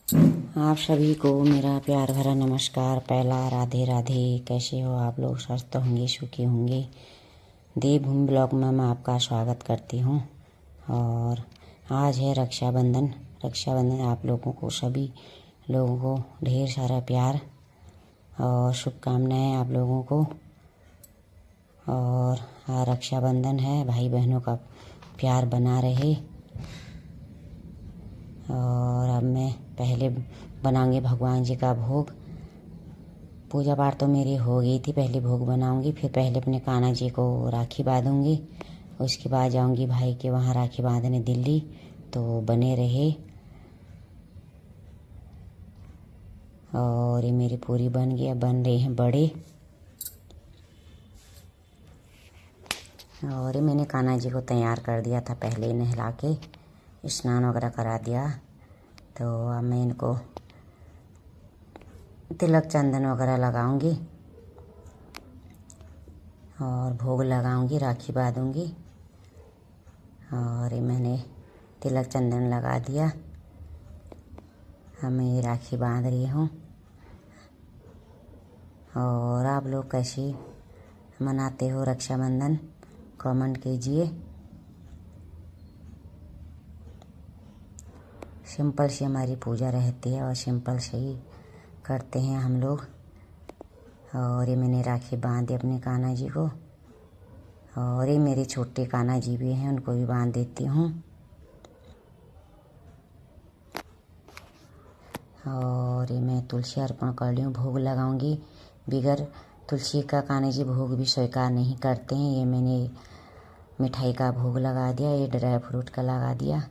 आप सभी को मेरा प्यार भरा नमस्कार। पहला राधे राधे। कैसे हो आप लोग? स्वस्थ होंगे, सुखी होंगे। देवभूमि ब्लॉग में मैं आपका स्वागत करती हूँ। और आज है रक्षाबंधन। रक्षाबंधन आप लोगों को, सभी लोगों को ढेर सारा प्यार और शुभकामनाएं आप लोगों को। और रक्षाबंधन है, भाई बहनों का प्यार बना रहे। और अब मैं पहले बनाऊंगी भगवान जी का भोग। पूजा पाठ तो मेरी हो गई थी, पहले भोग बनाऊंगी, फिर पहले अपने कान्हा जी को राखी बांधूंगी। उसके बाद जाऊंगी भाई के वहाँ राखी बांधने दिल्ली। तो बने रहे। और ये मेरी पूरी बन गई, अब बन रहे हैं बड़े। और ये मैंने कान्हा जी को तैयार कर दिया था, पहले नहला के स्नान वगैरह करा दिया। तो अब मैं इनको तिलक चंदन वगैरह लगाऊंगी और भोग लगाऊंगी, राखी बांधूंगी। और ये मैंने तिलक चंदन लगा दिया। अब मैं ये राखी बांध रही हूँ। और आप लोग कैसे मनाते हो रक्षाबंधन? कमेंट कीजिए। सिंपल सी हमारी पूजा रहती है और सिंपल से ही करते हैं हम लोग। और ये मैंने राखी बांध दी अपने कान्हा जी को। और ये मेरे छोटे कान्हा जी भी हैं, उनको भी बांध देती हूँ। और ये मैं तुलसी अर्पण कर ली हूँ, भोग लगाऊंगी। बिगर तुलसी का कान्हा जी भोग भी स्वीकार नहीं करते हैं। ये मैंने मिठाई का भोग लगा दिया, ये ड्राई फ्रूट का लगा दिया।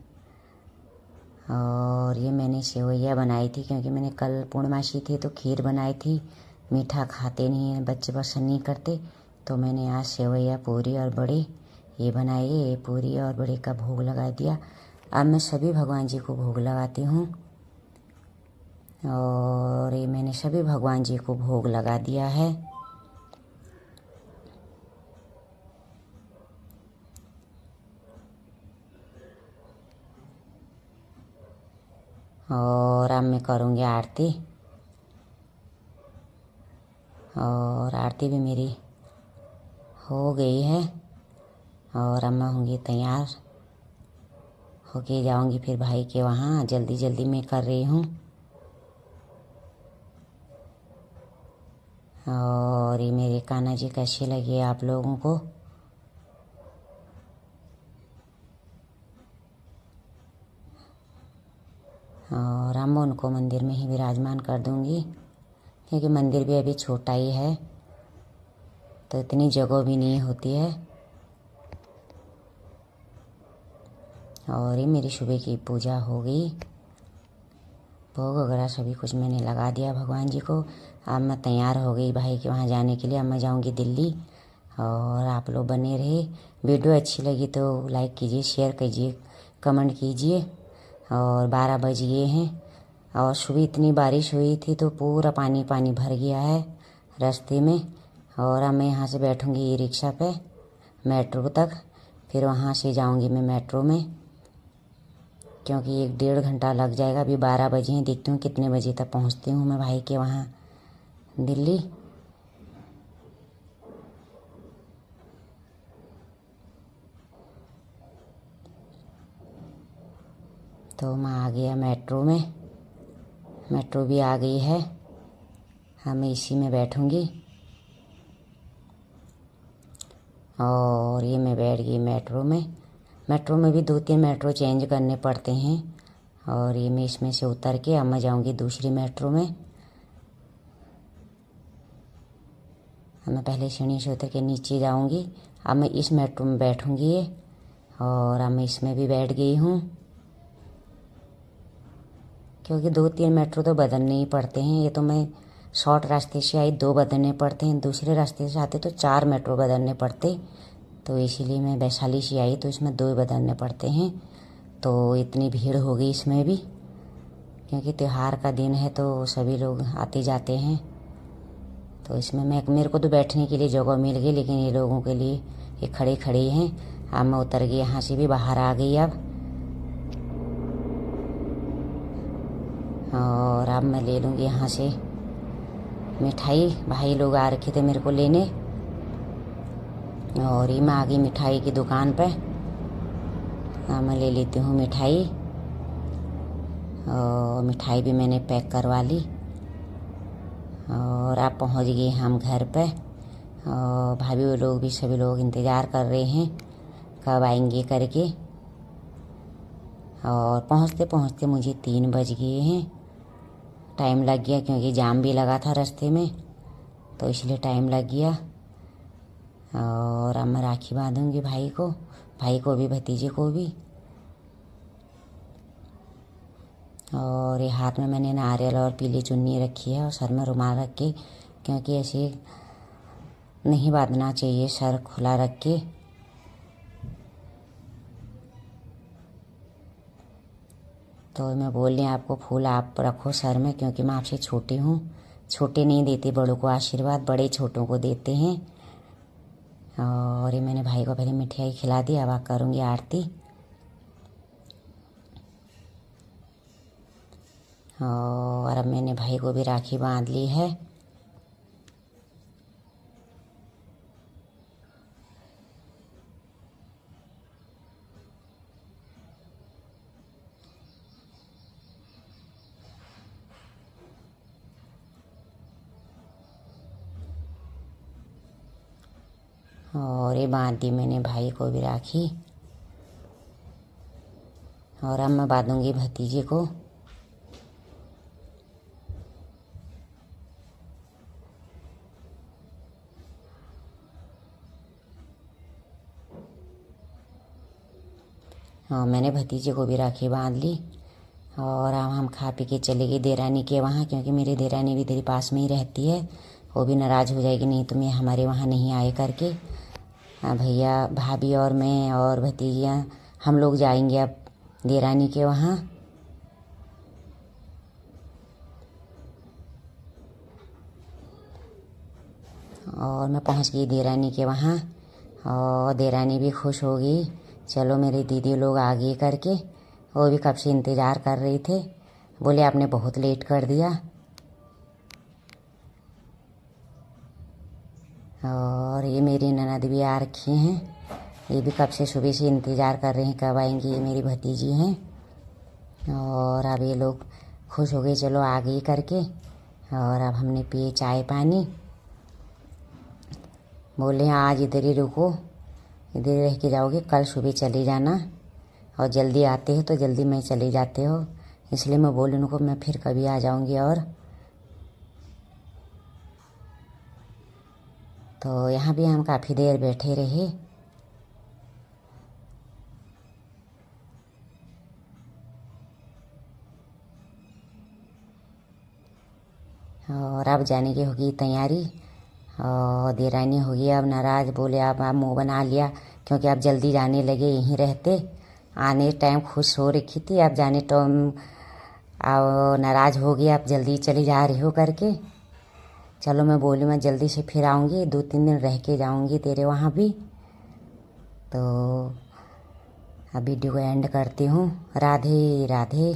और ये मैंने सेवैया बनाई थी, क्योंकि मैंने कल पूर्णमासी थी तो खीर बनाई थी। मीठा खाते नहीं हैं बच्चे, पसंद नहीं करते। तो मैंने आज सेवैया, पूरी और बड़े ये बनाए। ये पूरी और बड़े का भोग लगा दिया। अब मैं सभी भगवान जी को भोग लगाती हूँ। और ये मैंने सभी भगवान जी को भोग लगा दिया है। और अब मैं करूँगी आरती। और आरती भी मेरी हो गई है। और अब मैं होंगी तैयार होके जाऊंगी फिर भाई के वहाँ। जल्दी जल्दी मैं कर रही हूँ। और ये मेरे कान्हा जी कैसे लगे आप लोगों को? और अब मैं उनको मंदिर में ही विराजमान कर दूंगी, क्योंकि मंदिर भी अभी छोटा ही है, तो इतनी जगह भी नहीं होती है। और ये मेरी सुबह की पूजा हो गई। भोग वगैरह सभी कुछ मैंने लगा दिया भगवान जी को। अब मैं तैयार हो गई भाई के वहाँ जाने के लिए। अब मैं जाऊँगी दिल्ली। और आप लोग बने रहे। वीडियो अच्छी लगी तो लाइक कीजिए, शेयर कीजिए, कमेंट कीजिए। और 12 बज गए हैं। और सुबह इतनी बारिश हुई थी तो पूरा पानी पानी भर गया है रास्ते में। और अब मैं यहाँ से बैठूँगी ई रिक्शा पे मेट्रो तक, फिर वहाँ से जाऊँगी मैं मेट्रो में, क्योंकि 1-1.5 घंटा लग जाएगा। अभी 12 बजे हैं, देखती हूँ कितने बजे तक पहुँचती हूँ मैं भाई के वहाँ दिल्ली। तो मैं आ गया मेट्रो में। मेट्रो भी आ गई है। हाँ, मैं इसी में बैठूँगी। और ये मैं बैठ गई मेट्रो में। मेट्रो में भी 2-3 मेट्रो चेंज करने पड़ते हैं। और ये मैं इसमें से उतर के अब मैं जाऊँगी दूसरी मेट्रो में। मैं पहले सीढ़ी से उतर के नीचे जाऊँगी। अब मैं इस मेट्रो में बैठूँगी। और अब मैं इसमें भी बैठ गई हूँ, क्योंकि 2-3 मेट्रो तो बदलने ही पड़ते हैं। ये तो मैं शॉर्ट रास्ते से आई, 2 बदलने पड़ते हैं। दूसरे रास्ते से आते तो 4 मेट्रो बदलने पड़ते। तो इसीलिए मैं वैशाली से आई, तो इसमें 2 बदलने पड़ते हैं। तो इतनी भीड़ हो गई इसमें भी, क्योंकि त्योहार का दिन है तो सभी लोग आते जाते हैं। तो इसमें मेरे को तो बैठने के लिए जगह मिल गई, लेकिन ये लोगों के लिए ये खड़े खड़े हैं। अब मैं उतर गई, यहाँ से भी बाहर आ गई अब। और अब मैं ले लूँगी यहाँ से मिठाई। भाई लोग आ रखे थे मेरे को लेने, और ये मैं आ गई मिठाई की दुकान पे। अब मैं ले लेती हूँ मिठाई, और मिठाई भी मैंने पैक करवा ली। और अब पहुँच गए हम घर पे, और भाभी वो लोग भी सभी लोग इंतज़ार कर रहे हैं कब आएंगे करके। और पहुँचते पहुँचते मुझे 3 बज गए हैं। टाइम लग गया क्योंकि जाम भी लगा था रास्ते में, तो इसलिए टाइम लग गया। और अब मैं राखी बांधूंगी भाई को भी भतीजे को भी। और ये हाथ में मैंने नारियल और पीली चुन्नी रखी है, और सर में रुमाल रख के, क्योंकि ऐसे नहीं बांधना चाहिए सर खुला रख के। तो मैं बोल रही आपको फूल आप रखो सर में, क्योंकि मैं आपसे छोटी हूँ। छोटे नहीं देते बड़ों को आशीर्वाद, बड़े छोटों को देते हैं। और ये मैंने भाई को पहले मिठाई खिला दी, अब करूँगी आरती। और अब मैंने भाई को भी राखी बांध ली है। और ये बांध दी मैंने भाई को भी राखी। और अब मैं बांधूंगी भतीजे को। और मैंने भतीजे को भी राखी बांध ली। और अब हम खा पी के चले गए देरानी के वहाँ, क्योंकि मेरी देरानी भी तेरे पास में ही रहती है। वो भी नाराज़ हो जाएगी नहीं तो मैं हमारे वहाँ नहीं आए करके। भैया भाभी और मैं और भतीजियाँ हम लोग जाएंगे अब देरानी के वहाँ। और मैं पहुँच गई देरानी के वहाँ, और देरानी भी खुश हो गई। चलो मेरे दीदी लोग आ गए करके, वो भी कब से इंतज़ार कर रहे थे। बोले आपने बहुत लेट कर दिया। और ये मेरी ननद भी आ रखी हैं, ये भी कब से सुबह से इंतज़ार कर रहे हैं कब आएंगी। ये मेरी भतीजी हैं। और अब ये लोग खुश हो गए, चलो आ गई करके। और अब हमने पिए चाय पानी। बोले आज इधर ही रुको, इधर ही रह के जाओगे, कल सुबह चले जाना। और जल्दी आते हो तो जल्दी में चले जाते हो, इसलिए मैं बोली उनको मैं फिर कभी आ जाऊंगी। और तो यहाँ भी हम काफ़ी देर बैठे रहे। और अब जाने की होगी तैयारी। और देरानी होगी अब नाराज़, बोले आप मुँह बना लिया, क्योंकि आप जल्दी जाने लगे, यहीं रहते। आने टाइम खुश हो रखी थी, अब जाने टाइम अब नाराज़ हो गई, आप जल्दी चली जा रही हो करके। चलो मैं बोली मैं जल्दी से फिर आऊँगी, 2-3 दिन रह के जाऊँगी तेरे वहाँ भी। तो अब वीडियो को एंड करती हूँ। राधे राधे।